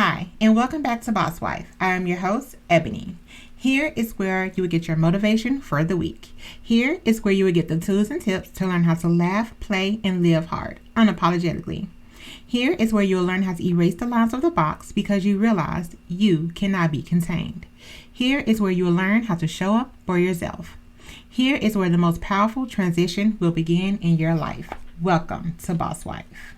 Hi, and welcome back to Boss Wife. I am your host, Ebony. Here is where you will get your motivation for the week. Here is where you will get the tools and tips to learn how to laugh, play, and live hard, unapologetically. Here is where you will learn how to erase the lines of the box because you realized you cannot be contained. Here is where you will learn how to show up for yourself. Here is where the most powerful transition will begin in your life. Welcome to Boss Wife.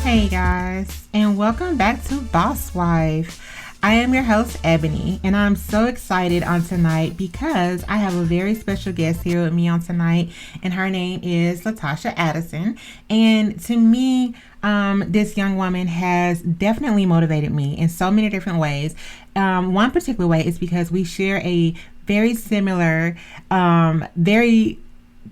Hey guys, and welcome back to Boss Wife. I am your host, Ebony, and I'm so excited on tonight because I have a very special guest here with me on tonight, and her name is Latasha Addison. And to me, this young woman has definitely motivated me in so many different ways. One particular way is because we share a very similar, very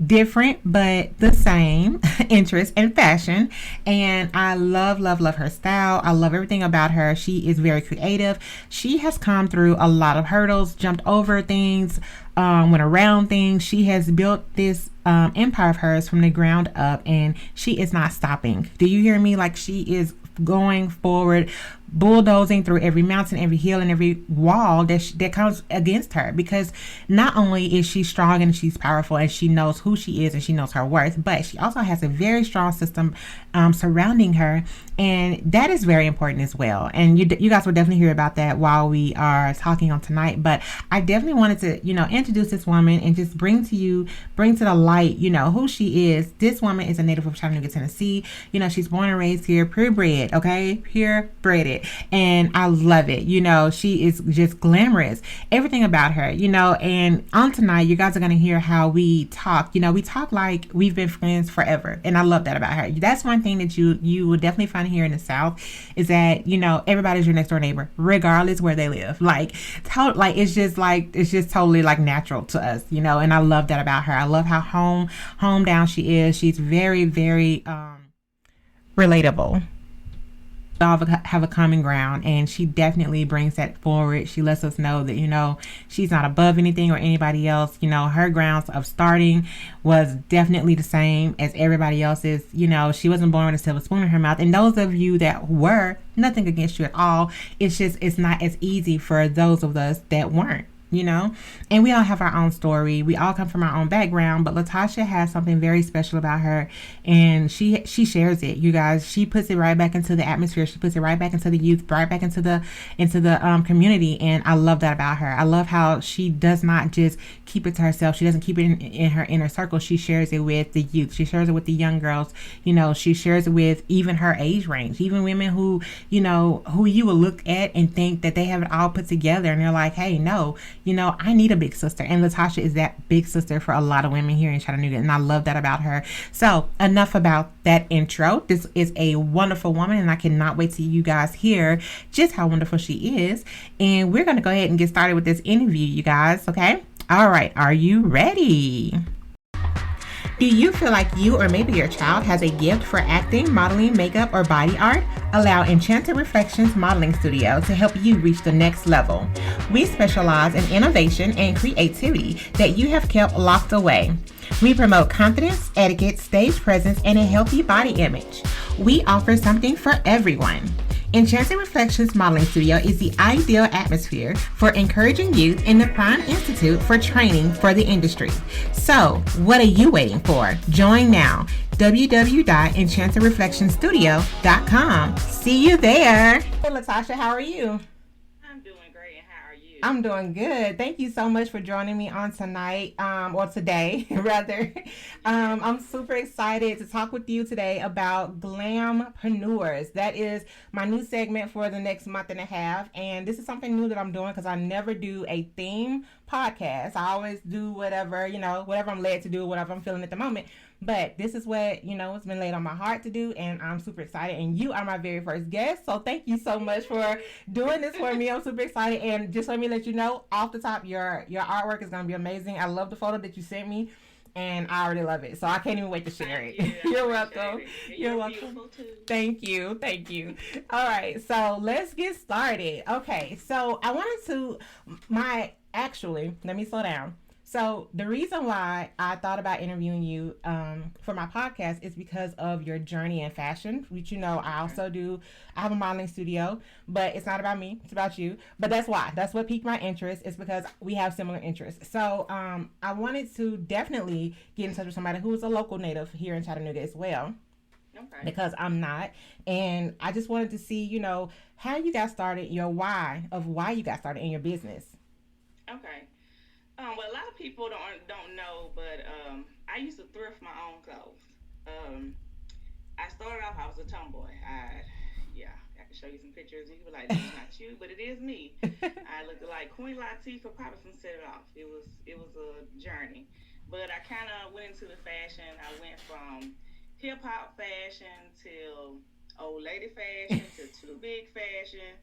different but the same interest in fashion, and I love her style. I love everything about her. She is very creative. She has come through a lot of hurdles, jumped over things, went around things. She has built this empire of hers from the ground up, and she is not stopping. Do you hear me? Like, she is going forward, bulldozing through every mountain, every hill, and every wall that comes against her, because not only is she strong and she's powerful and she knows who she is and she knows her worth, but she also has a very strong system surrounding her, and that is very important as well. And you guys will definitely hear about that while we are talking on tonight. But I definitely wanted to introduce this woman and just bring to the light who she is. This woman is a native of Chattanooga, Tennessee. She's born and raised here, purebred, purebred, and I love it. She is just glamorous, everything about her, and on tonight you guys are going to hear how we talk. We talk like we've been friends forever, and I love that about her. That's one thing that you will definitely find here in the South, is that everybody's your next door neighbor regardless where they live. It's just totally like natural to us, and I love that about her. I love how home down she is. She's very, very relatable. All have a common ground, and she definitely brings that forward. She lets us know that she's not above anything or anybody else. Her grounds of starting was definitely the same as everybody else's. She wasn't born with a silver spoon in her mouth, and those of you that were, nothing against you at all. It's not as easy for those of us that weren't. And we all have our own story. We all come from our own background, but Latasha has something very special about her, and she shares it. You guys, she puts it right back into the atmosphere. She puts it right back into the youth, right back into the community, and I love that about her. I love how she does not just keep it to herself. She doesn't keep it in her inner circle. She shares it with the youth. She shares it with the young girls. She shares it with even her age range, even women who you will look at and think that they have it all put together, and they're like, hey, no, I need a big sister. And Latasha is that big sister for a lot of women here in Chattanooga, and I love that about her. So enough about that intro. This is a wonderful woman, and I cannot wait till you guys hear just how wonderful she is. And we're going to go ahead and get started with this interview, you guys. Okay? All right. Are you ready? Do you feel like you or maybe your child has a gift for acting, modeling, makeup, or body art? Allow Enchanted Reflections Modeling Studio to help you reach the next level. We specialize in innovation and creativity that you have kept locked away. We promote confidence, etiquette, stage presence, and a healthy body image. We offer something for everyone. Enchanted Reflections Modeling Studio is the ideal atmosphere for encouraging youth in the prime institute for training for the industry. So, what are you waiting for? Join now. www.enchantedreflectionstudio.com. See you there. Hey, Latasha, how are you? I'm doing great, and how are you? I'm doing good. Thank you so much for joining me on tonight, or today, rather. I'm super excited to talk with you today about Glampreneurs. That is my new segment for the next month and a half, and this is something new that I'm doing because I never do a theme podcast. I always do whatever I'm led to do, whatever I'm feeling at the moment. But this is what, it's been laid on my heart to do, and I'm super excited. And you are my very first guest. So thank you so much for doing this for me. I'm super excited. And just let me let you know, off the top, your artwork is going to be amazing. I love the photo that you sent me, and I already love it. So I can't even wait to share it. You're welcome. You're welcome. Thank you. Thank you. All right. So let's get started. Okay. So I wanted to, let me slow down. So the reason why I thought about interviewing you for my podcast is because of your journey in fashion, which I also do. I have a modeling studio, but it's not about me. It's about you. But that's why. That's what piqued my interest. It's because we have similar interests. So I wanted to definitely get in touch with somebody who is a local native here in Chattanooga as well. Okay. Because I'm not. And I just wanted to see, how you got started, your why you got started in your business. Okay. Well, a lot of people don't know, but I used to thrift my own clothes. I started off, I was a tomboy. I can show you some pictures, and you be like, "This is not you," but it is me. I looked like Queen Latifah, probably from Set It Off. It was a journey, but I kind of went into the fashion. I went from hip hop fashion to old lady fashion to too big fashion,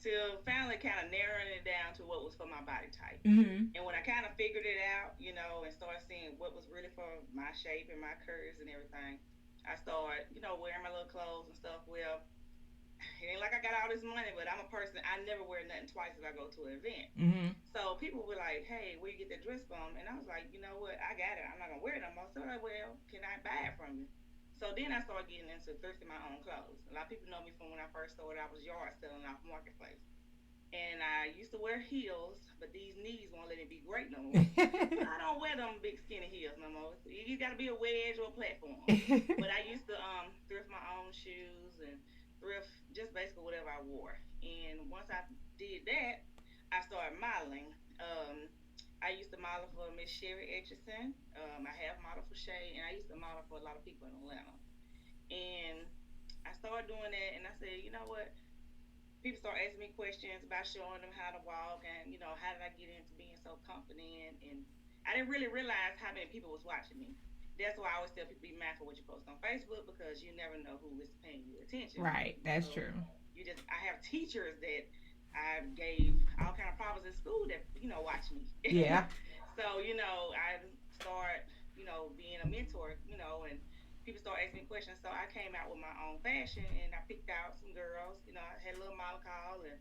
to finally kind of narrowing it down to what was for my body type. Mm-hmm. And when I kind of figured it out, and started seeing what was really for my shape and my curves and everything, I started, wearing my little clothes and stuff. Well, it ain't like I got all this money, but I'm a person, I never wear nothing twice if I go to an event. Mm-hmm. So people were like, "Hey, where you get that dress from?" And I was like, "You know what? I got it. I'm not going to wear it no more." So like, "Well, can I buy it from you?" So then I started getting into thrifting my own clothes. A lot of people know me from when I first started. I was yard selling off Marketplace. And I used to wear heels, but these knees won't let me be great no more. So I don't wear them big skinny heels no more. You got to be a wedge or a platform. But I used to thrift my own shoes and thrift just basically whatever I wore. And once I did that, I started modeling. I used to model for Miss Sherry Etchison. I have modeled for Shay, and I used to model for a lot of people in Atlanta. And I started doing that, and I said, you know what? People start asking me questions about showing them how to walk, and how did I get into being so confident. And I didn't really realize how many people was watching me. That's why I always tell people, be mindful what you post on Facebook, because you never know who is paying you attention. Right, that's true. I have teachers that I gave all kind of problems in school that watch me. Yeah. So I start being a mentor, and people start asking me questions. So I came out with my own fashion, and I picked out some girls. I had a little model call, and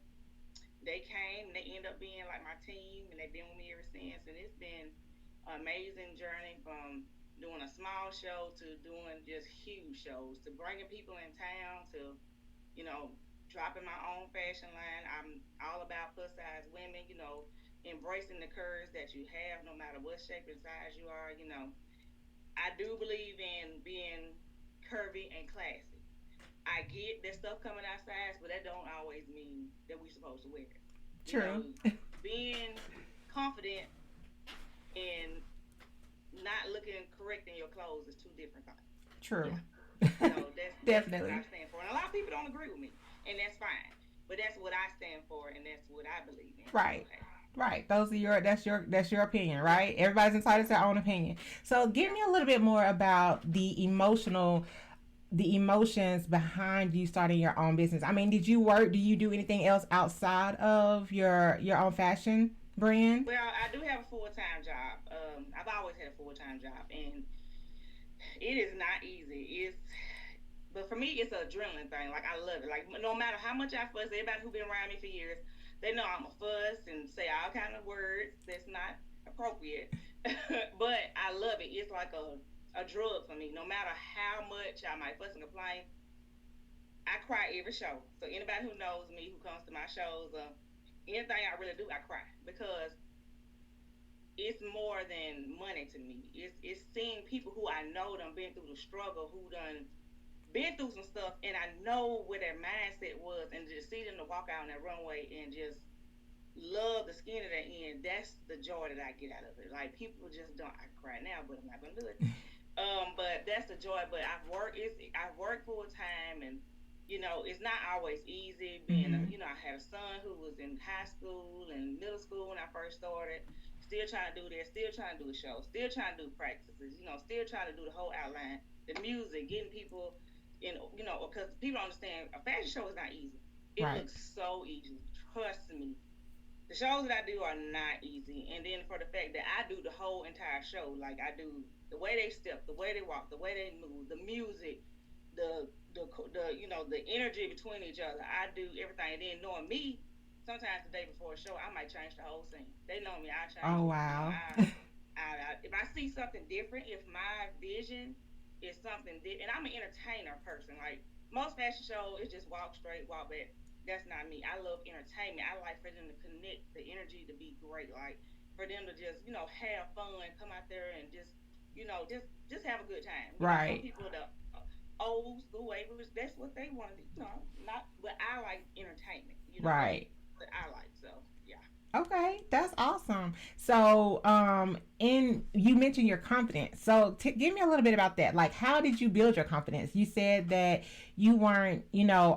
they came, and they ended up being like my team, and they've been with me ever since. And it's been an amazing journey, from doing a small show to doing just huge shows, to bringing people in town, to you know dropping my own fashion line. I'm all about plus size women. Embracing the curves that you have, no matter what shape and size you are. I do believe in being curvy and classy. I get that stuff coming out size, but that don't always mean that we're supposed to wear it. True. Being confident and not looking correct in your clothes is two different things. True. That's Definitely what I stand for. And a lot of people don't agree with me, and that's fine. But that's what I stand for, and that's what I believe in. Right. Okay. Right. That's your opinion, right? Everybody's entitled to their own opinion. So give me a little bit more about the emotions behind you starting your own business. I mean, do you do anything else outside of your own fashion brand? Well, I do have a full-time job. I've always had a full-time job, and it is not easy. But for me, it's an adrenaline thing. Like, I love it. Like, no matter how much I fuss, everybody who's been around me for years, they know I'm a fuss and say all kind of words that's not appropriate. But I love it. It's like a drug for me. No matter how much I might fuss and complain, I cry every show. So anybody who knows me, who comes to my shows, anything I really do, I cry, because it's more than money to me. It's seeing people who I know done been through the struggle, who done been through some stuff, and I know where their mindset was, and just see them to walk out on that runway and just love the skin of their end. That's the joy that I get out of it. Like, people just don't. I cry now, but I'm not gonna do it. But that's the joy. But I've worked full time, and it's not always easy being. I had a son who was in high school and middle school when I first started. Still trying to do this, still trying to do a show, still trying to do practices, still trying to do the whole outline, the music, getting people, because people don't understand a fashion show is not easy. It Right. looks so easy. Trust me. The shows that I do are not easy. And then for the fact that I do the whole entire show, like I do the way they step, the way they walk, the way they move, the music, the energy between each other. I do everything. And then knowing me, sometimes the day before a show, I might change the whole scene. They know me, I change Oh it. wow. If I see something different, if my vision is something and I'm an entertainer person. Like most fashion shows, it's just walk straight, walk back. That's not me. I love entertainment. I like for them to connect, the energy to be great. Like for them to just have fun, come out there and just have a good time. Some Right. people the old school waivers, that's what they want to do. Not. But I like entertainment. That's Right. what I like. So yeah. Okay, that's awesome. So, in you mentioned your confidence. So, give me a little bit about that. Like, how did you build your confidence? You said that you weren't,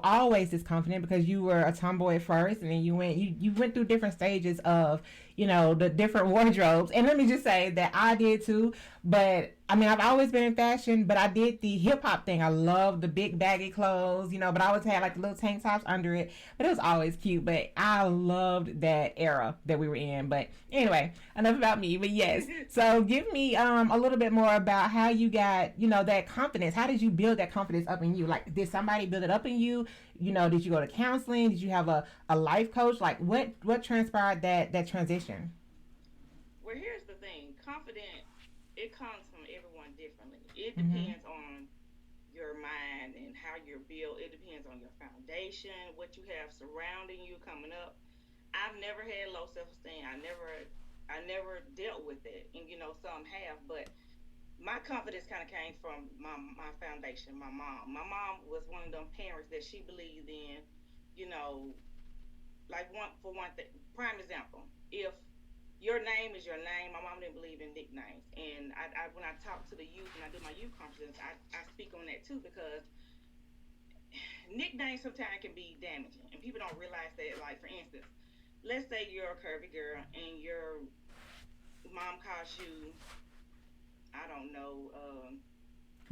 always this confident because you were a tomboy at first, and then you went through different stages of, the different wardrobes. And let me just say that I did too. But I mean, I've always been in fashion, but I did the hip hop thing. I love the big baggy clothes, but I always had like the little tank tops under it. But it was always cute. But I loved that era that we were in. But anyway, enough about me. But yes, so give me a little bit more about how you got that confidence. How did you build that confidence up in you? Like, did somebody build it up in you? Did you go to counseling? Did you have a life coach? Like, what transpired that transition? Well, here's the thing. Confident, it comes from everyone differently. It Mm-hmm. depends on your mind and how you're built. It depends on your foundation, what you have surrounding you coming up. I've never had low self-esteem. I never dealt with it. And some have, but my confidence kind of came from my foundation, my mom. My mom was one of them parents that she believed in, you know, like one thing, prime example. If your name is your name, my mom didn't believe in nicknames. And I when I talk to the youth and I do my youth conferences, I speak on that too, because nicknames sometimes can be damaging and people don't realize that. Like for instance, let's say you're a curvy girl and your mom calls you, I don't know,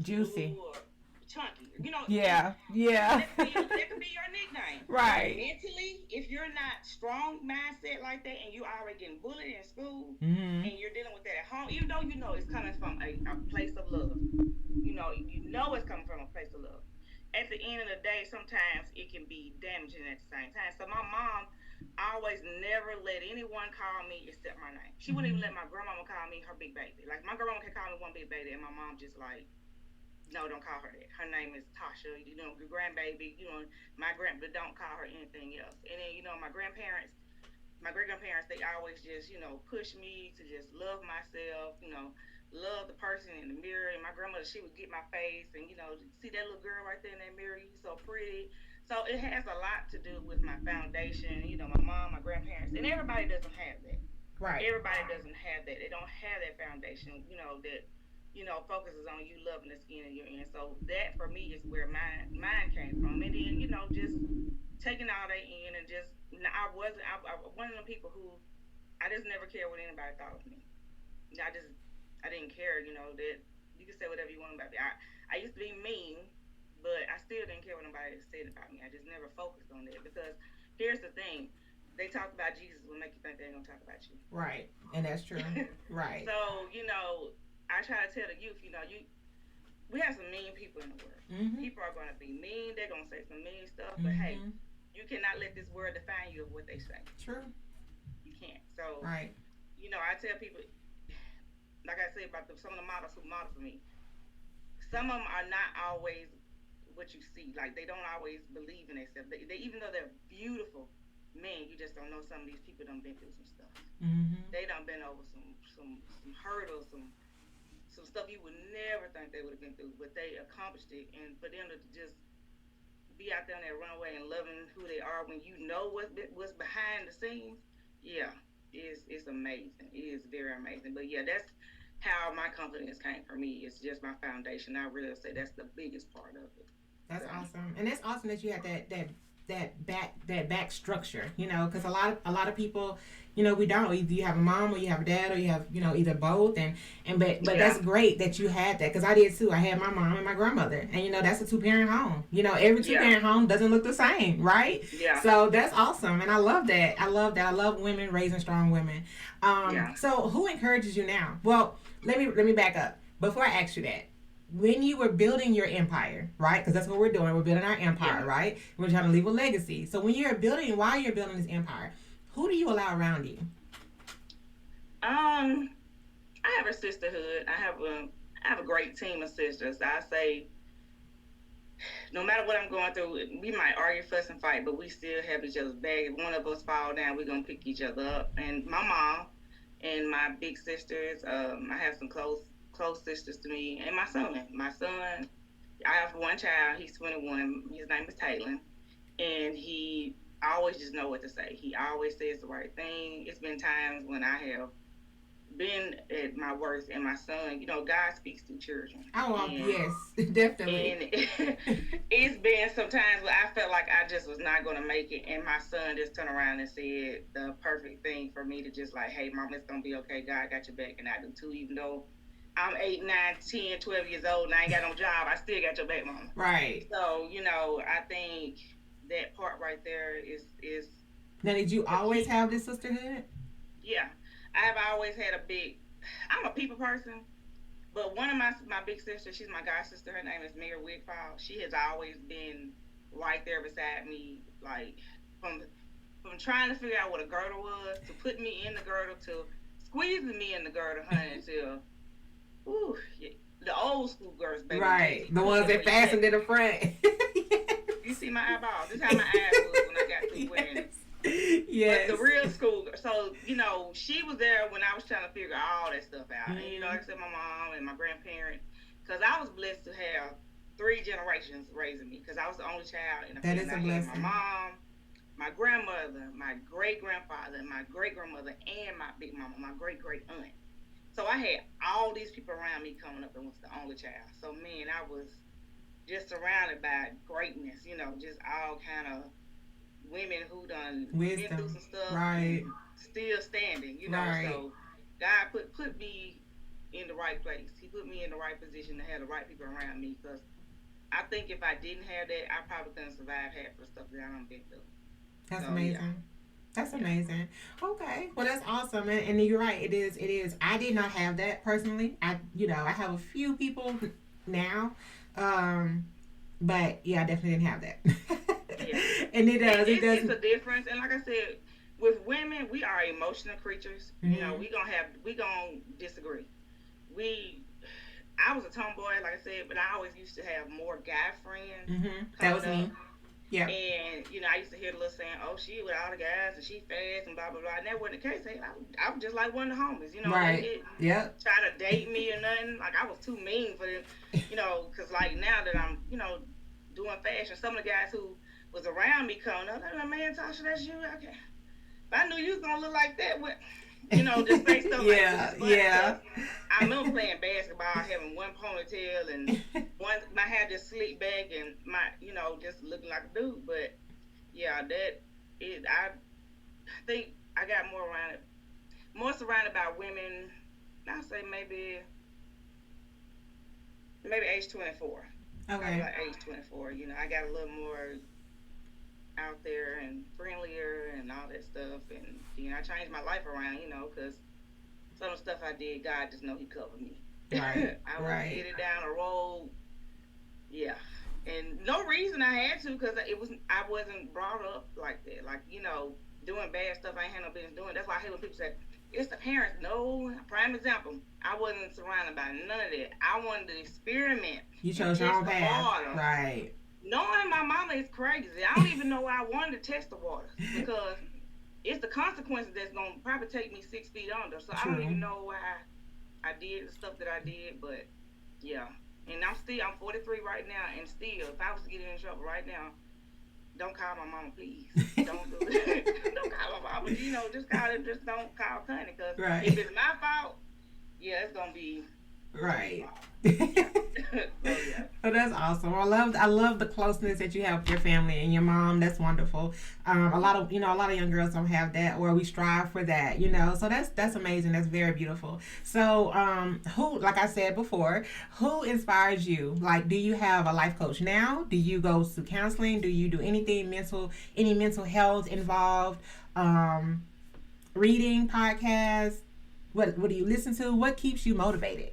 Juicy. blue or chunky. Yeah. Yeah. That could be your nickname. But Right. mentally, if you're not strong mindset like that, and you already getting bullied in school, Mm-hmm. and you're dealing with that at home, even though it's coming from a place of love, it's coming from a place of love. At the end of the day, sometimes it can be damaging at the same time. So my mom always never let anyone call me except my name. She wouldn't even Mm-hmm. let my grandmama call me her big baby. Like my grandmama can call me one big baby, and my mom just like, no, don't call her that. Her name is Tasha. Your grandbaby. My grandpa. Don't call her anything else. And then my grandparents, my great grandparents, they always just push me to just love myself. Love the person in the mirror. And my grandmother, she would get my face and see that little girl right there in that mirror. You so pretty. So it has a lot to do with my foundation. My mom, my grandparents, and everybody doesn't have that. Right. Everybody doesn't have that. They don't have that foundation, that focuses on you loving the skin that you're in. So that for me is where mine came from. And then, just taking all that in and just I wasn't I one of them people who I just never cared what anybody thought of me. I just I didn't care, that you can say whatever you want about me. I used to be mean, but I still didn't care what nobody said about me. I just never focused on that because here's the thing. They talk about Jesus will make you think they're gonna talk about you. Right. And that's true. Right. So, I try to tell the youth, we have some mean people in the world. Mm-hmm. People are gonna be mean, they're gonna say some mean stuff, but hey, Mm-hmm. you cannot let this word define you of what they say. True. You can't. So, Right. I tell people, like I said about some of the models who model for me, some of them are not always what you see. Like they don't always believe in themselves. They even though they're beautiful, man, you just don't know some of these people done been through some stuff. Mm-hmm. They done been over some hurdles, some stuff you would never think they would have been through, but they accomplished it. And for them to just be out there on that runway and loving who they are when you know what's behind the scenes, yeah, it's amazing. It is very amazing. But yeah, that's how my confidence came for me. It's just my foundation. I really say that's the biggest part of it. That's So awesome, and that's awesome that you had that back structure, because a lot of people, we don't. Either you have a mom or you have a dad or you have either both, but that's great that you had that, because I did too. I had my mom and my grandmother, and that's a 2-parent home. Every 2-parent home doesn't look the same, right? Yeah. So that's awesome, and I love that. I love women raising strong women. So who encourages you now? Well, let me back up before I ask you that. When you were building your empire, right? Because that's what we're doing. We're building our empire, right? We're trying to leave a legacy. So while you're building this empire, who do you allow around you? I have a sisterhood. I have a great team of sisters. I say, no matter what I'm going through, we might argue, fuss, and fight, but we still have each other's back. If one of us fall down, we're gonna pick each other up. And my mom and my big sisters, I have some close sisters to me, and my son. I have one child. He's 21. His name is Taylor, and he always just know what to say. He always says the right thing. It's been times when I have been at my worst, and my son, God speaks through children. Oh, yes, definitely. And it's been sometimes where I felt like I just was not going to make it, and my son just turned around and said the perfect thing for me to just like, hey, Mom, it's going to be okay. God got your back, and I do too, even though I'm 8, 9, 10, 12 years old and I ain't got no job, I still got your back, Mama. Right. So, I think that part right there is Now, did you always have this sisterhood? Yeah. I've always had I'm a people person, but one of my big sisters, she's my god sister, her name is Mary Wigfall. She has always been right there beside me, like from trying to figure out what a girdle was, to put me in the girdle, to squeezing me in the girdle, honey, till the old school girls, baby. Right, the ones that fastened in the front. You see my eyeballs. This is how my eyes was when I got through wearing it. Yes. But the real school, so, she was there when I was trying to figure all that stuff out. Mm-hmm. And, like I said, my mom and my grandparent, because I was blessed to have 3 generations raising me, because I was the only child in the family. That is a blessing. My mom, my grandmother, my great-grandfather, my great-grandmother, and my big mama, my great-great-aunt. So I had all these people around me coming up, and was the only child. So, man, I was just surrounded by greatness, just all kind of women who done been through some stuff, right? Still standing, Right. So God put me in the right place. He put me in the right position to have the right people around me. Because I think if I didn't have that, I probably couldn't survive half the stuff that I've been through. That's amazing. Yeah. That's amazing. Okay, well that's awesome, and you're right. It is. I did not have that personally. I have a few people now, but yeah, I definitely didn't have that. Yeah. And it does. It's a difference. And like I said, with women, we are emotional creatures. Mm-hmm. We gonna disagree. I was a tomboy, like I said, but I always used to have more guy friends. Mm-hmm. That was me. Yeah. And I used to hear the little saying, "Oh, she with all the guys and she fast and blah blah blah." And that wasn't the case. I was just like one of the homies, Right. Yeah. Try to date me or nothing. Like I was too mean for them, because like now that I'm, doing fashion, some of the guys who was around me coming up, like, "Man, Tasha, that's you." Okay. If I knew you was gonna look like that, just say stuff like this. Yeah. I remember playing basketball, having one ponytail and my hair just slicked back and my, just looking like a dude. But yeah, I think I got more surrounded by women. I'd say maybe age 24. Okay. Like age 24, I got a little more out there and friendlier and all that stuff, and I changed my life around, because some of the stuff I did, God just know He covered me. Right. I was headed down a road, and no reason I had to, because I wasn't brought up like that, like doing bad stuff I ain't had no business doing. That's why I hate when people say it's the parents. No, prime example, I wasn't surrounded by none of that. I wanted to experiment. You chose your own path, right? Knowing my mama is crazy, I don't even know why I wanted to test the water, because it's the consequences that's gonna probably take me 6 feet under. So True. I don't even know why I did the stuff that I did, but yeah. And I'm 43 right now, and still, if I was to get in trouble right now, don't call my mama, please. Don't do it. Don't call my mama. Just don't call Connie, because right. if it's my fault, yeah, it's gonna be right. So yeah. Oh, that's awesome. I love the closeness that you have with your family and your mom. That's wonderful. A lot of young girls don't have that, or we strive for that. So that's amazing. That's very beautiful. So, who, like I said before, who inspires you? Like, do you have a life coach now? Do you go to counseling? Do you do any mental health involved? Um, Reading, podcasts. What do you listen to? What keeps you motivated?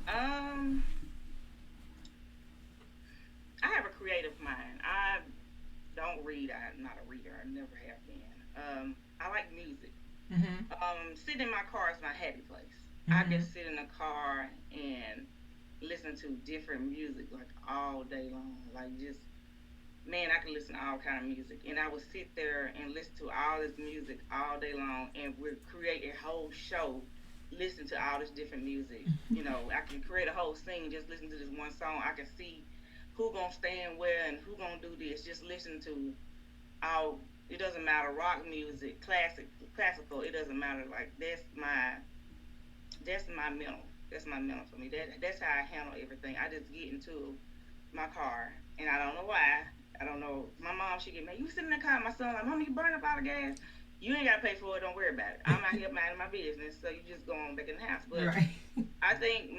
Um, I have a creative mind. I don't read. I'm not a reader. I never have been. I like music. Mm-hmm. Sitting in my car is my happy place. I Mm-hmm. just sit in the car and listen to different music like all day long. Like just man, I can listen to all kind of music, and I would sit there and listen to all this music all day long, and would create a whole show. Listen to all this different music. I can create a whole scene just listen to this one song. I can see who gonna stand where and who gonna do this. Just listen to all. It doesn't matter rock music, classical. It doesn't matter. Like that's my mental. That's my mental for me. That's how I handle everything. I just get into my car, and I don't know why. I don't know. My mom, she get mad. You sit in the car, my son like, Mama, you burn up all the gas. You ain't gotta pay for it. Don't worry about it. I'm out here minding my business, so you just go on back in the house. But Right. I think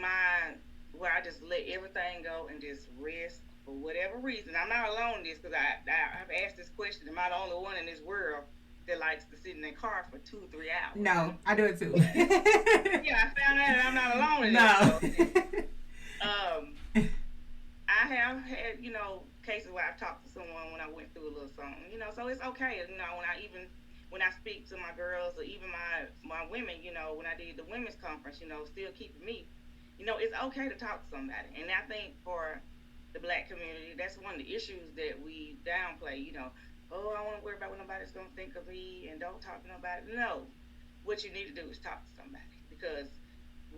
where I just let everything go and just rest for whatever reason. I'm not alone in this because I've asked this question. Am I the only one in this world that likes to sit in their car for 2 3 hours? No, I do it too. Yeah, I found out that I'm not alone in this. No. So, I have had, cases where I've talked to someone when I went through a little something, so it's okay, when I speak to my girls or even my women, when I did the women's conference, still keeping me, it's okay to talk to somebody. And I think for the black community, that's one of the issues that we downplay, oh, I don't want to worry about what nobody's going to think of me and don't talk to nobody. No, what you need to do is talk to somebody because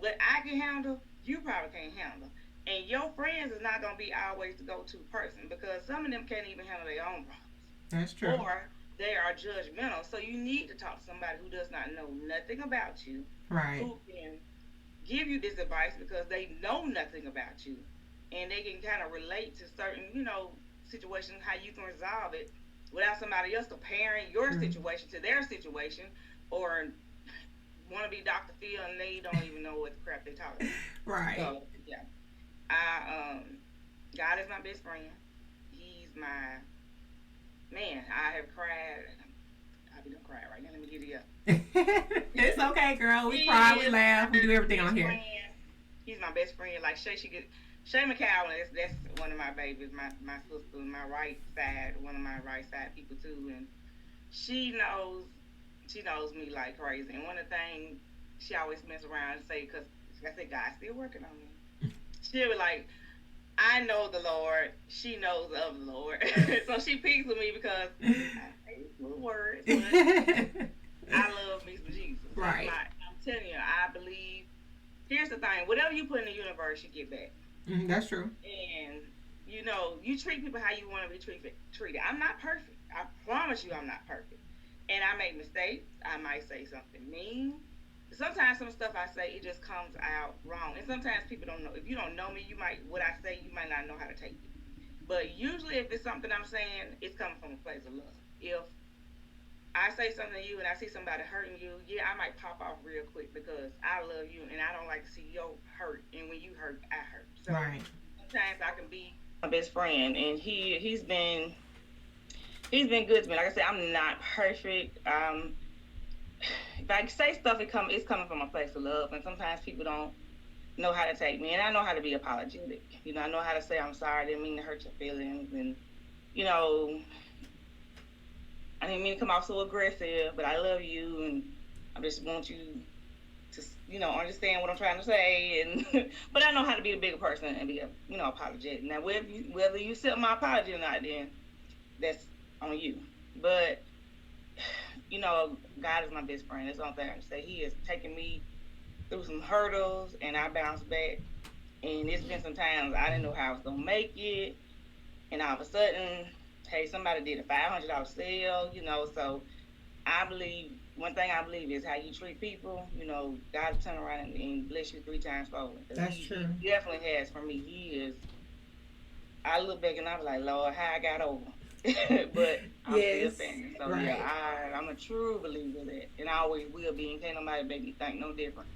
what I can handle, you probably can't handle. And your friends is not gonna be always the go-to person because some of them can't even handle their own That's true. problems, or they are judgmental. So you need to talk to somebody who does not know nothing about you, Right. who can give you this advice because they know nothing about you, and they can kind of relate to certain, situations how you can resolve it without somebody else comparing your True. situation to their situation, or want to be Dr. Phil and they don't even know what the crap they talking about. Right. So yeah. God is my best friend. He's my man. I have cried. I'll be done crying right now. Let me get it up. It's okay, girl. We He cry, we is laugh, we do my everything on best here. friend. He's my best friend. Like Shay McCowan is that's one of my babies. My sister, my right side, one of my right side people too, and she knows she knows me like crazy. And one of the things she always mess around and say, because like I said, God's still working on me. She was like, I know the Lord. She knows of the Lord. So she picks with me because I hate little words, but I love me some Jesus. Right. I'm telling you, I believe. Here's the thing: whatever you put in the universe, you get back. That's true. And you treat people how you want to be treated. I'm not perfect. I promise you, I'm not perfect. And I make mistakes. I might say something mean. Sometimes some stuff I say it just comes out wrong, and sometimes people don't know. If you don't know me, what I say you might not know how to take it. But usually, if it's something I'm saying, it's coming from a place of love. If I say something to you and I see somebody hurting you, yeah, I might pop off real quick because I love you and I don't like to see your hurt. And when you hurt, I hurt. So Right. sometimes I can be my best friend, and he's been good to me. Like I said, I'm not perfect. If I say stuff, it's coming from a place of love, and sometimes people don't know how to take me, and I know how to be apologetic. I know how to say I'm sorry. I didn't mean to hurt your feelings, and you know, I didn't mean to come off so aggressive, but I love you, and I just want you to, understand what I'm trying to say, and but I know how to be a bigger person and be, apologetic. Now, whether you accept my apology or not, then that's on you. But God is my best friend. That's the only thing I can say. He has taken me through some hurdles, and I bounced back. And it's been some times I didn't know how I was gonna make it, and all of a sudden, hey, somebody did a $500 sale, So I believe one thing I believe is how you treat people. God will turn around and bless you 3 times over. Because That's he true. definitely has for me. He is. I look back and I'm like, Lord, how I got over. But I'm still Yes. standing. So yeah, Right. I'm a true believer of that, and I always will be. And can't nobody make me think no different.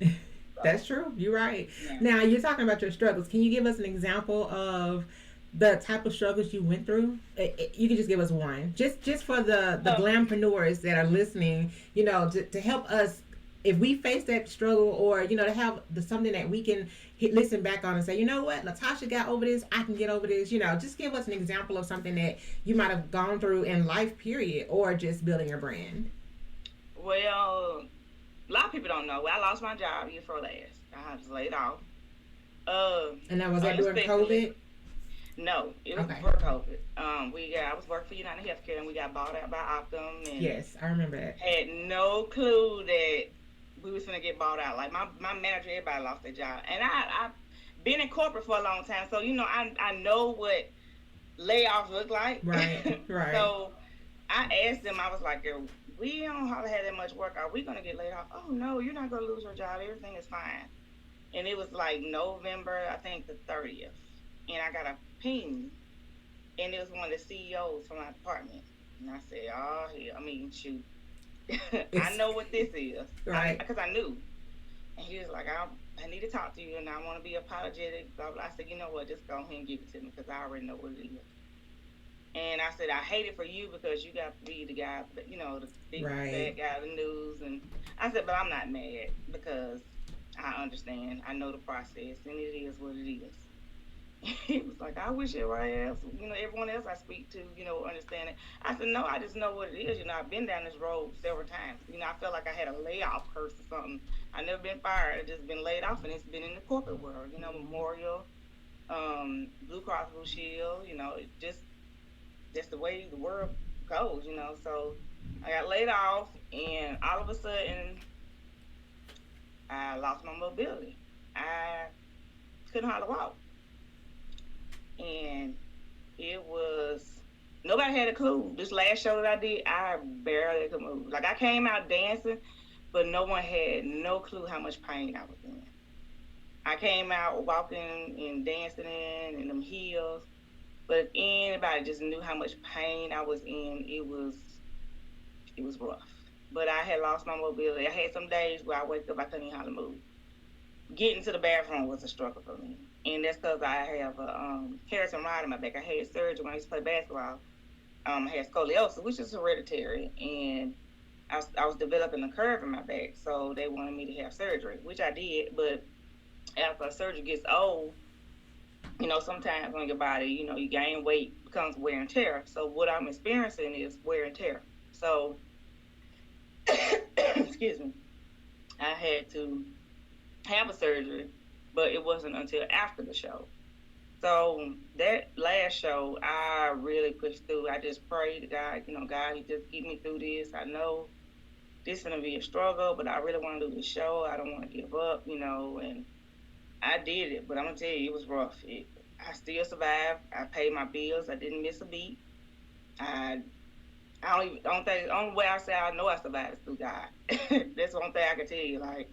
That's So true. You're right. yeah. Now you're talking about your struggles. Can you give us an example of the type of struggles you went through? You can just give us one, just for the Oh, glampreneurs that are listening. To help us if we face that struggle, or to have something that we can listen back on and say, you know what, Latasha got over this. I can get over this. Just give us an example of something that you might have gone through in life, period, or just building your brand. well, a lot of people don't know. I lost my job year before last. I was laid off. And that was that during Unexpectedly. COVID. No, it was Okay. before COVID. I was working for United Healthcare, and we got bought out by Optum, and Yes, I remember that. had no clue that we was gonna get bought out. Like my manager, everybody lost their job, and I been in corporate for a long time, so I know what layoffs look like. Right. Right. So I asked them, I was like, "Girl, we don't hardly have that much work. Are we gonna get laid off?" "Oh no, you're not gonna lose your job. Everything is fine." And it was like November, I think the 30th, and I got a ping, and it was one of the CEOs from my department, and I said, "Oh hell, I mean, shoot." I It's know what this is. right. Because I knew. And he was like, I need to talk to you, and I want to be apologetic. Blah, blah. I said, you know what? Just go ahead and give it to me, because I already know what it is. And I said, I hate it for you because you got to be the guy, the big Right. bad guy of the news. And I said, but I'm not mad because I understand. I know the process, and it is what it is. He was like, I wish everyone else I speak to, understand it. I said, no, I just know what it is. I've been down this road several times. I felt like I had a layoff curse or something. I never been fired. I just been laid off, and it's been in the corporate world. Memorial, Blue Cross Blue Shield. It just the way the world goes. So I got laid off, and all of a sudden, I lost my mobility. I couldn't hardly walk. And it was nobody had a clue. This last show that I did, I barely could move. Like I came out dancing, but no one had no clue how much pain I was in. I came out walking and dancing in them heels, but if anybody just knew how much pain I was in, it was rough. But I had lost my mobility. I had some days where I wake up, I couldn't even hardly move. Getting to the bathroom was a struggle for me. And that's because I have a Harrison rod in my back. I had surgery when I used to play basketball. I had scoliosis, which is hereditary, and I was developing a curve in my back, so they wanted me to have surgery, which I did. But after a surgery gets old, sometimes when your body, you gain weight, becomes wear and tear. So what I'm experiencing is wear and tear. So, excuse me, I had to have a surgery, but it wasn't until after the show. So that last show, I really pushed through. I just prayed to God, God, you just get me through this. I know this is gonna be a struggle, but I really want to do the show. I don't want to give up. And I did it. But I'm gonna tell you, it was rough. I still survived. I paid my bills. I didn't miss a beat. I the only way I say I know I survived is through God. That's the only thing I can tell you. Like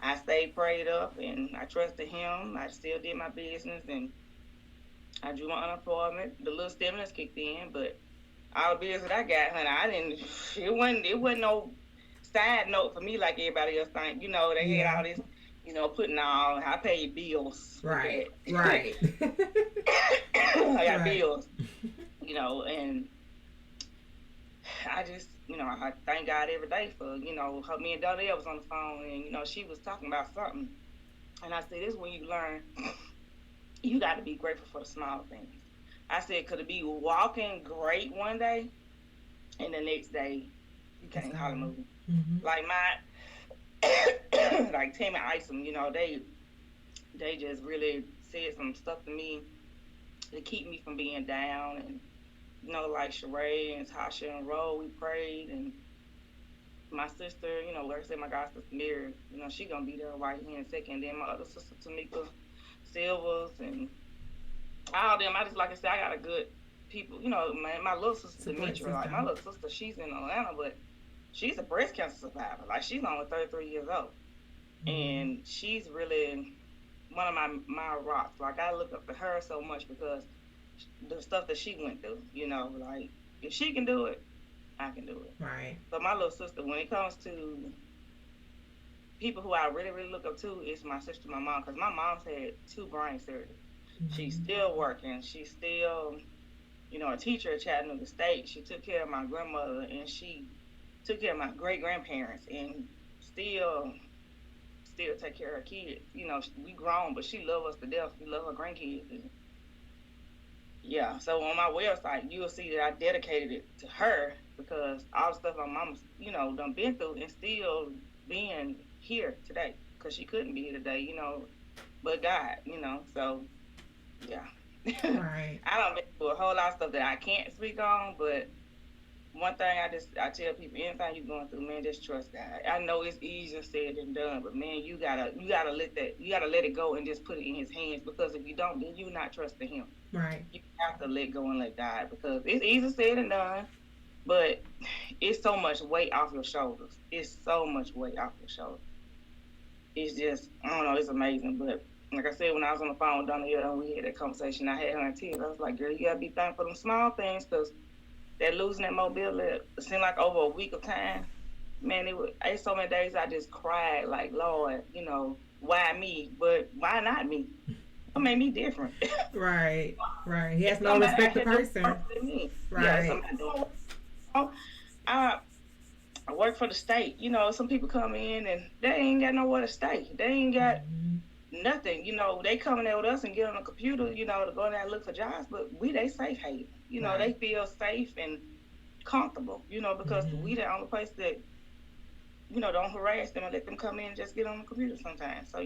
I stayed prayed up and I trusted Him. I still did my business and I drew my unemployment. The little stimulus kicked in, but all the bills that I got, honey, I didn't. It wasn't no side note for me like everybody else think. They had Yeah. all this, putting all I pay bills with Right. that. Right. I got Right. bills, and I just, I thank God every day for, her. Me and Donnell was on the phone, and she was talking about something, and I said, "This is when you learn you got to be grateful for the small things." I said, "Could it be walking great one day, and the next day you can't hardly move?" Mm-hmm. Like like Tim and Isom, they just really said some stuff to me to keep me from being down, and like Sheree and Tasha and Ro, we prayed, and my sister, like I said, my god sister Mary, she gonna be there right here in a second. Then my other sister Tamika Silvers and all them. I just like I said, I got a good people. My little sister Support Demetra, like my system. little sister, she's in Atlanta, but she's a breast cancer survivor. Like, she's only 33 years old, Mm-hmm. and she's really one of my rocks. Like, I look up to her so much because the stuff that she went through. Like, if she can do it, I can do it. Right. So my little sister, when it comes to people who I really, really look up to, is my sister, my mom, because my mom's had two brain surgeries. She's Mm-hmm. still working. She's still, a teacher at Chattanooga State. She took care of my grandmother, and she took care of my great grandparents, and still, still take care of her kids. We grown, but she love us to death. We love her grandkids. And yeah, so on my website, you'll see that I dedicated it to her because all the stuff my mama's, done been through and still being here today because she couldn't be here today, but God, so yeah. Right. I don't been through a whole lot of stuff that I can't speak on, but one thing I tell people, anything you're going through, man, just trust God. I know it's easier said than done, but man, you gotta let it go and just put it in His hands, because if you don't, then you're not trusting Him. Right. You have to let go and let God, because it's easier said than done, but it's so much weight off your shoulders. It's so much weight off your shoulders. It's just, I don't know, it's amazing. But like I said, when I was on the phone with Donna Hill and we had that conversation, I had her in tears. I was like, girl, you gotta be thankful for them small things, because that losing that mobility, it seemed like over a week of time. Man, it's so many days I just cried, like, Lord, why me? But why not me? What made me different? Right. Right. He has It's no somebody respect out to here doing person. worse than me. Yeah, Right. somebody doing worse. I, I work for the state. Some people come in and they ain't got nowhere to stay. They ain't got Mm-hmm. nothing. They coming there with us and get on a computer, to go in there and look for jobs, but we they safe haven. They Right. feel safe and comfortable, because Mm-hmm. we the only place that, don't harass them and let them come in and just get on the computer sometimes. So,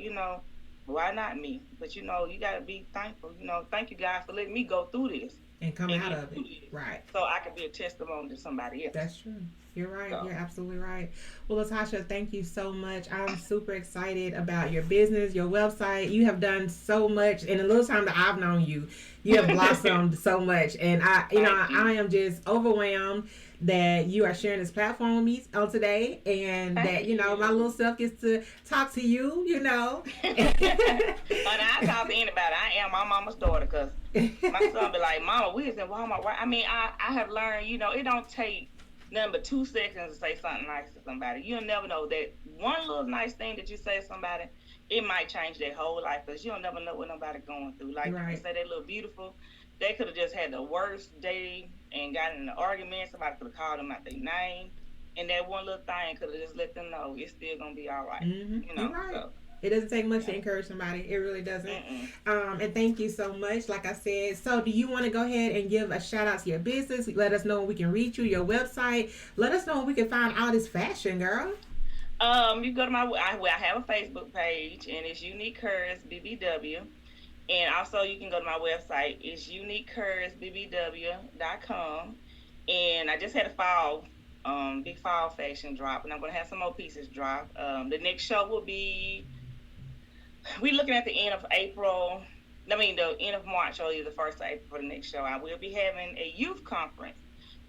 why not me? But you gotta be thankful. Thank you guys for letting me go through this And come and out get of it. through this Right. so I can be a testimony to somebody else. That's true. You're right. So You're absolutely right. Well, Latasha, thank you so much. I'm super excited about your business, your website. You have done so much in the little time that I've known you. You have blossomed so much, and thank you. I am just overwhelmed that you are sharing this platform with me on today, and that Thank my you. little self gets to talk to you. And I talk to anybody. I am my mama's daughter, because my son be like, Mama, we was in Walmart. Right? I mean, I have learned, it don't take nothing but 2 seconds to say something nice to somebody. You'll never know that one little nice thing that you say to somebody, it might change their whole life, because you'll never know what nobody going through. Like people Right. say they look beautiful. They could have just had the worst day and got in an argument. Somebody could have called them out their name. And that one little thing could have just let them know it's still going to be all right. You're right. So, It doesn't take much to yeah. encourage somebody. It really doesn't. Mm-mm. And thank you so much. Like I said, so do you want to go ahead and give a shout out to your business? Let us know when we can reach you, your website. Let us know when we can find all this fashion, girl. You go to I have a Facebook page, and it's Unique Curves BBW. And also you can go to my website. It's uniquecurvesbbw.com. And I just had a big fall fashion drop, and I'm gonna have some more pieces drop. The next show will be, we're looking at the end of April. I mean, the end of March or the first of April for the next show. I will be having a youth conference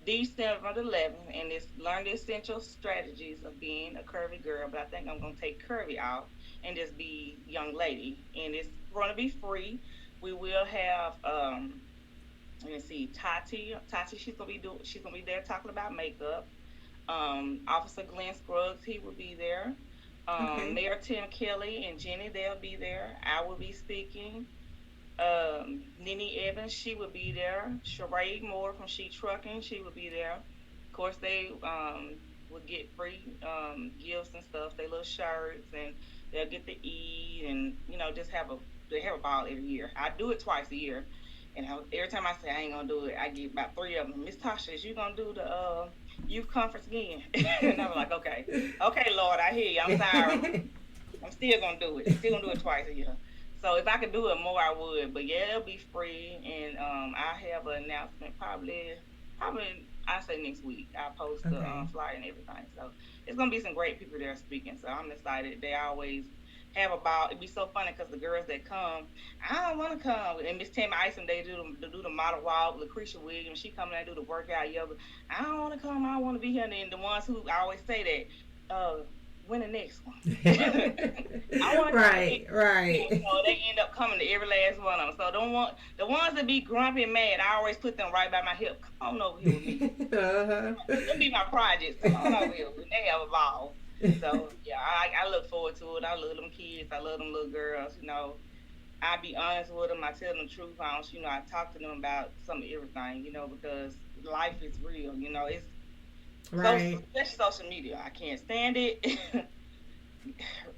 December the 11th, and it's Learn the Essential Strategies of Being a Curvy Girl. But I think I'm going to take curvy out and just be young lady. And it's going to be free. We will have, let me see, Tati, she's gonna be there talking about makeup. Officer Glenn Scruggs, he will be there. Okay. Mayor Tim Kelly and Jenny, they'll be there. I will be speaking. Nene Evans, she would be there. Sheree Moore from She Trucking, she would be there. Of course, they would get free gifts and stuff, they little shirts, and they'll get to eat, and just they have a ball every year. I do it twice a year, and every time I say I ain't gonna do it, I get about three of them. Miss Tasha, is you gonna do the youth conference again? And I'm like, okay, okay, Lord, I hear you. I'm sorry. I'm still gonna do it. Still gonna do it twice a year. So if I could do it more, I would. But yeah, it'll be free, and I have an announcement probably I say next week. I'll post the Okay. flyer and everything. So it's gonna be some great people there speaking. So I'm excited. They always have a ball. It'd be so funny because the girls that come, I don't want to come. And Miss Tammy Isom, they do the model walk. Lucretia Williams, she come and do the workout yoga. I don't want to come. I don't want to be here. And then the ones who I always say that, when the next one? I want to Right. So they end up coming to every last one of them. So the ones that be grumpy and mad, I always put them right by my hip. Come on over here with me. Them be my projects. Come on over here. They have a ball. So yeah, I look forward to it. I love them kids. I love them little girls. I be honest with them. I tell them the truth. I talk to them about some of everything. Because life is real. It's Right. especially social media. I can't stand it.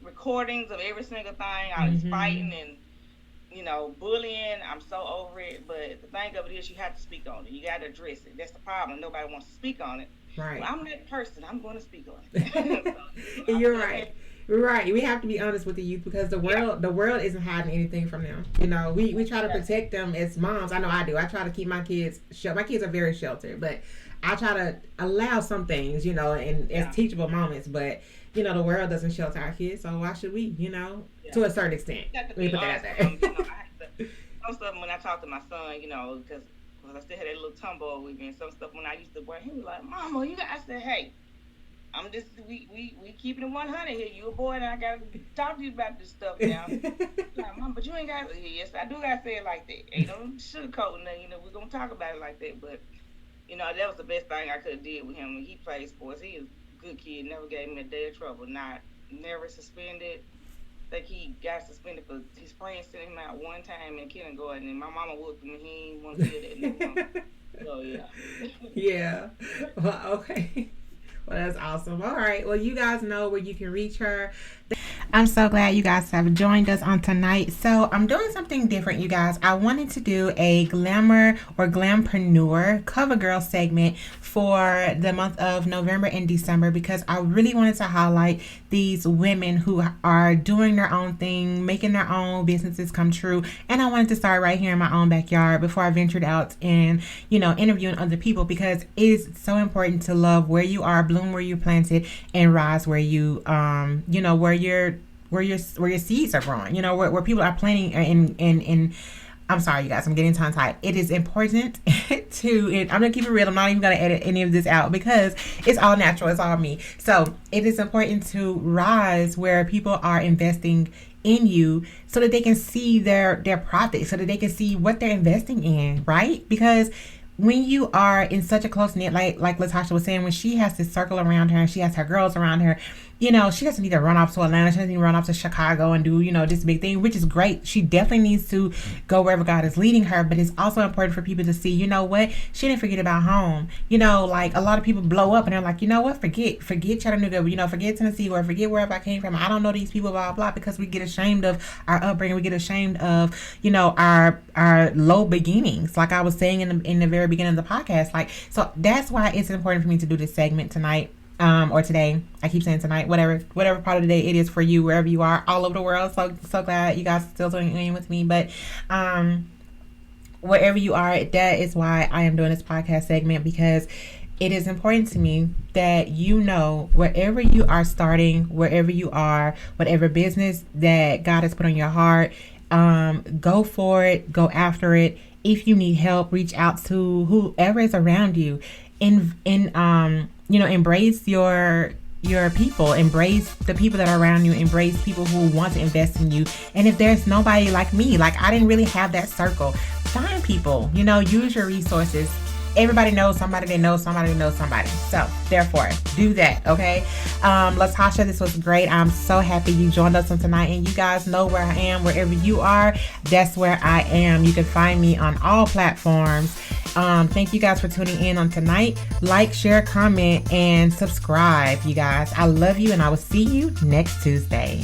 Recordings of every single thing. I was fighting and bullying. I'm so over it. But the thing of it is, you have to speak on it. You got to address it. That's the problem. Nobody wants to speak on it. Right. Well, I'm that person. I'm going to speak on it. You're right. Right. We have to be honest with the youth because the world isn't hiding anything from them. We try to protect them as moms. I know I do. I try to keep my kids my kids are very sheltered, but I try to allow some things, and as teachable moments, but the world doesn't shelter our kids, so why should we, to a certain extent. Let me put that out there. Some stuff when I talk to my son, because I still had that little tomboy with me, and some stuff when I used to wear, he was like, Mama, I said, hey, I'm just, we keeping it 100 here. You a boy, and I gotta talk to you about this stuff now. Like, Mom, but you ain't got. Yes, I do gotta say it like that. Ain't no sugarcoating nothing. We're gonna talk about it like that. But that was the best thing I could have did with him. When he played sports, he was a good kid. Never gave me a day of trouble. Never suspended. I think he got suspended for his friends sent him out one time in kindergarten, and my mama whooped him, and he didn't want to hear that no more. So yeah. Yeah. Well, okay. Well, that's awesome. All right. Well, you guys know where you can reach her. I'm so glad you guys have joined us on tonight. So I'm doing something different, you guys. I wanted to do a glamour or glampreneur cover girl segment for the month of November and December because I really wanted to highlight these women who are doing their own thing, making their own businesses come true. And I wanted to start right here in my own backyard before I ventured out and, interviewing other people because it is so important to love where you are, bloom where you're planted, and rise where you, where your seeds are growing, where people are planting in I'm sorry, you guys, I'm getting tongue tied. It is important I'm gonna keep it real. I'm not even gonna edit any of this out because it's all natural. It's all me. So it is important to rise where people are investing in you so that they can see their profit, so that they can see what they're investing in, right? Because when you are in such a close knit, like Latasha was saying, when she has this circle around her and she has her girls around her, she doesn't need to run off to Atlanta. She doesn't need to run off to Chicago and do, this big thing, which is great. She definitely needs to go wherever God is leading her. But it's also important for people to see, what? She didn't forget about home. Like a lot of people blow up and they're like, what? Forget Chattanooga, forget Tennessee or forget wherever I came from. I don't know these people, blah, blah, because we get ashamed of our upbringing. We get ashamed of, our low beginnings. Like I was saying in the very beginning of the podcast. So that's why it's important for me to do this segment tonight. Or today. I keep saying tonight, whatever part of the day it is for you, wherever you are, all over the world. So glad you guys are still tuning in with me. But wherever you are, that is why I am doing this podcast segment, because it is important to me that wherever you are starting, wherever you are, whatever business that God has put on your heart, go for it, go after it. If you need help, reach out to whoever is around you. Embrace your people, embrace the people that are around you, embrace people who want to invest in you. And if there's nobody like me, I didn't really have that circle, find people, use your resources. Everybody knows somebody that knows somebody that knows somebody. So therefore, do that. Okay. Latasha, this was great. I'm so happy you joined us on tonight, and you guys know where I am. Wherever you are, that's where I am. You can find me on all platforms. Thank you guys for tuning in on tonight. Like, share, comment, and subscribe, you guys. I love you, and I will see you next Tuesday.